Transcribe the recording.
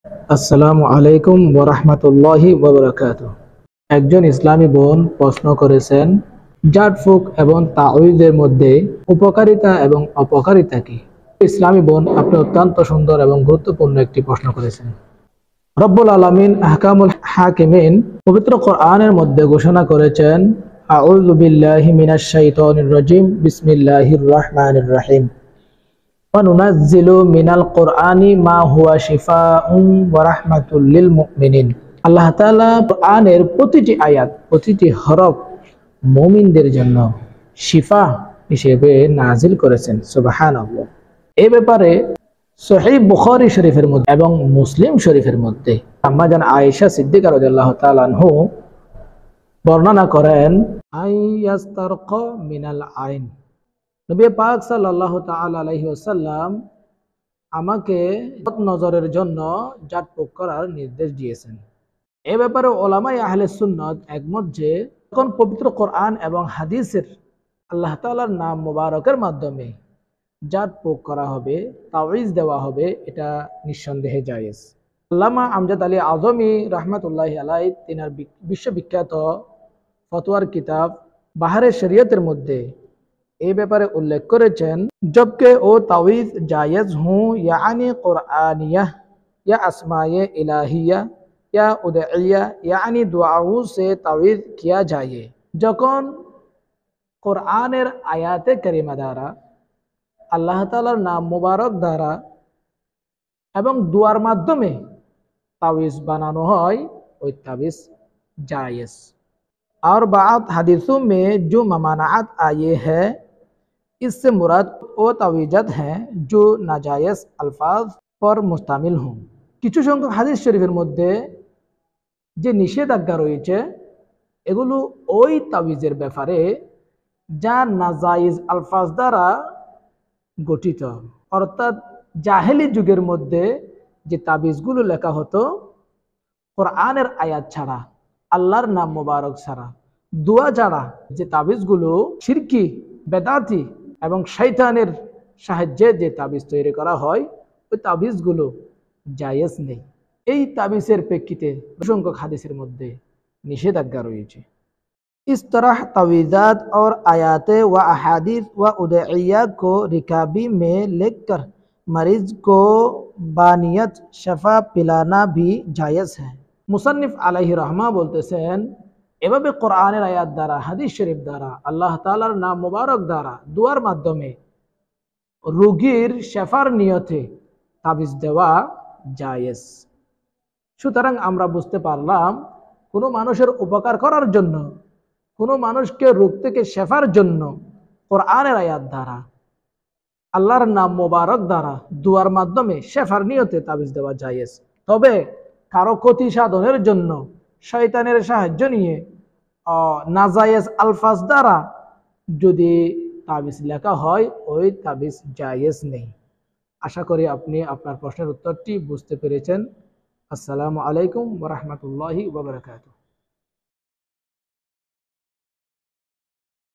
আসসালামু আলাইকুম ওয়া রাহমাতুল্লাহি ওয়া বারাকাতুহু। একজন ইসলামী বোন প্রশ্ন করেছেন, ঝাড়ফুঁক এবং তাওয়ীজের মধ্যে উপকারিতা এবং অপকারিতা কি? ইসলামী বোন, আপনি অত্যন্ত সুন্দর এবং গুরুত্বপূর্ণ একটি প্রশ্ন করেছেন। রব্বুল আলামিন আহকামুল হাকিমিন পবিত্র কোরআনের মধ্যে ঘোষণা করেছেন, আউযু বিল্লাহি মিনাশ শাইতানির রাজিম, বিসমিল্লাহির রহমানির রহিম। ওয়ানুনাজ্জিলু মিনাল কুরআনি মা হুয়া শিফাউন ওয়া রাহমাতুল লিল মুমিনিন। আল্লাহ তাআলা কোরআনের প্রতিটি আয়াত, প্রতিটি হরফ মুমিনদের জন্য শিফা হিসেবে নাজিল করেছেন। সুবহানাল্লাহ। এই ব্যাপারে সহিহ বুখারী শরীফের মধ্যে এবং মুসলিম শরীফের মধ্যে আম্মা জান আয়েশা সিদ্দিকা রাদিয়াল্লাহু তাআলা আনহু বর্ণনা করেন, আইয়াস্তারকা মিনাল আইন। নবী পাক সাল্লাল্লাহু তাআলা আলাইহি ওয়াসাল্লাম আমাকে নজরের জন্য ঝাড়ফুঁক করার নির্দেশ দিয়েছেন। এ ব্যাপারে ওলামায়ে আহলে সুন্নাত একমত যে যখন পবিত্র কোরআন এবং হাদিসের আল্লাহ তাআলার নাম মুবারকের মাধ্যমে ঝাড়ফুঁক করা হবে, তাওয়ীজ দেওয়া হবে, এটা নিঃসন্দেহে জায়েজ। আল্লামা আমজাদ আলী আজমি রাহমাতুল্লাহি আলাইহি তিনার বিশ্ববিখ্যাত ফতোয়ার কিতাব বাহারে শরীয়তের মধ্যে এই ব্যাপারে উল্লেখ করেছেন, জবকে ও তাওয়ীজ জায়েজ হুঁ ইয়ানি কুরআনিয়া या আসমায়ে ইলাহিয়া या উদঈয়া यानी दुआओं से तावीज़ किया जाए। যখন কোরআনের আয়াতে কারিমা দ্বারা, আল্লাহ তাআলার নাম মুবারক দ্বারা এবং দুয়ার মাধ্যমে तावीज़ बनानो হয়, ওই तावीज़ जायज़। और बाद हदीसों में जो ममानात आए हैं, इससे मुराद वो तावीज़ात हैं जो नाजायज़ अल्फाज पर मुश्तमिल हों। কিছু সংখ্যক হাদিস শরীফের মধ্যে যে নিষেধাজ্ঞা রয়েছে, এগুলো ওই তাবিজের ব্যাপারে যা নাজায়েজ আলফাজ দ্বারা গঠিত। অর্থাৎ জাহেলি যুগের মধ্যে যে তাবিজগুলো লেখা হতো কোরআনের আয়াত ছাড়া, আল্লাহর নাম মোবারক ছাড়া, দোয়া ছাড়া, যে তাবিজগুলো শিরকি, বেদাতি এবং শয়তানের সাহায্যে যে তাবিজ তৈরি করা হয়, ওই তাবিজগুলো জায়েজ নেই। এই তাবিজের প্রেক্ষিতে সংখ্যক হাদিসের মধ্যে নিষেধাজ্ঞা রয়েছে। इस तरह तवीज़ात और आयातें व अहादीस व उदइया को रिकाबी में लेकर मरीज को बानियत शफा पिलाना भी जायज़ है। मुसन्निफ अलैहि रहमा বলতেছেন, এভাবে কোরআনের আয়াত দ্বারা, হাদিস শরীফ দ্বারা, আল্লাহ তাআলার নাম মুবারক দ্বারা দুয়ার মাধ্যমে রোগীর শেফার নিয়তে তাবিজ দেওয়া জায়েজ। সুতরাং আমরা বুঝতে পারলাম, কোনো মানুষের উপকার করার জন্য, কোনো মানুষকে রোগ থেকে শেফার জন্য কোরআনের আয়াত দ্বারা, আল্লাহর নাম মোবারক দ্বারা দুয়ার মাধ্যমে শেফার নিয়তে তাবিজ দেওয়া জায়েজ। তবে কারো ক্ষতি সাধনের জন্য শয়তানের সাহায্য নিয়ে নাজায়েজ আলফাজ দ্বারা যদি তাবিজ লেখা হয়, ওই তাবিজ জায়েজ নেই। আশা করি আপনি আপনার প্রশ্নের উত্তরটি বুঝতে পেরেছেন। আসসালামু আলাইকুম ওয়া রাহমাতুল্লাহি ওয়া বারাকাতুহু।